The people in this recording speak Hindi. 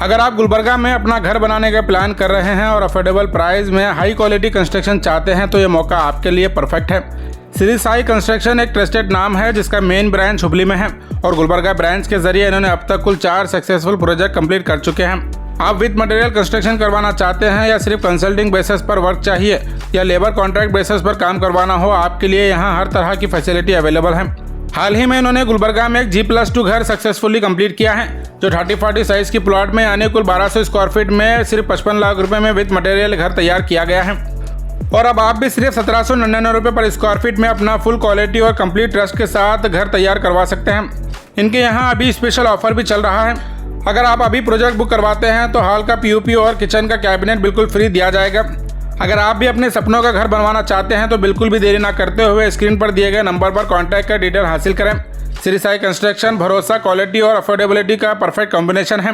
अगर आप गुलबर्गा में अपना घर बनाने का प्लान कर रहे हैं और अफोर्डेबल प्राइस में हाई क्वालिटी कंस्ट्रक्शन चाहते हैं तो ये मौका आपके लिए परफेक्ट है। श्री साई कंस्ट्रक्शन एक ट्रस्टेड नाम है जिसका मेन ब्रांच हुबली में है और गुलबर्गा ब्रांच के जरिए इन्होंने अब तक कुल 4 सक्सेसफुल प्रोजेक्ट कंप्लीट कर चुके हैं। आप विद मटेरियल कंस्ट्रक्शन करवाना चाहते हैं या सिर्फ कंसल्टिंग बेसिस पर वर्क चाहिए या लेबर कॉन्ट्रैक्ट बेसिस पर काम करवाना हो, आपके लिए यहाँ हर तरह की फैसिलिटी अवेलेबल है। हाल ही में इन्होंने गुलबर्गा में एक G+2 घर सक्सेसफुली कंप्लीट किया है जो 30-40 साइज की प्लॉट में यानी कुल 1200 स्क्वायर फीट में सिर्फ 55 लाख रुपए में विद मटेरियल घर तैयार किया गया है। और अब आप भी सिर्फ 1799 रुपये पर स्क्वायर फीट में अपना फुल क्वालिटी और कंप्लीट ट्रस्ट के साथ घर तैयार करवा सकते हैं। इनके यहाँ अभी स्पेशल ऑफर भी चल रहा है। अगर आप अभी प्रोजेक्ट बुक करवाते हैं तो हॉल का POP और किचन का कैबिनेट बिल्कुल फ्री दिया जाएगा। अगर आप भी अपने सपनों का घर बनवाना चाहते हैं तो बिल्कुल भी देरी ना करते हुए स्क्रीन पर दिए गए नंबर पर कॉन्टैक्ट कर डिटेल हासिल करें। श्री साई कंस्ट्रक्शन भरोसा, क्वालिटी और अफोर्डेबिलिटी का परफेक्ट कॉम्बिनेशन है।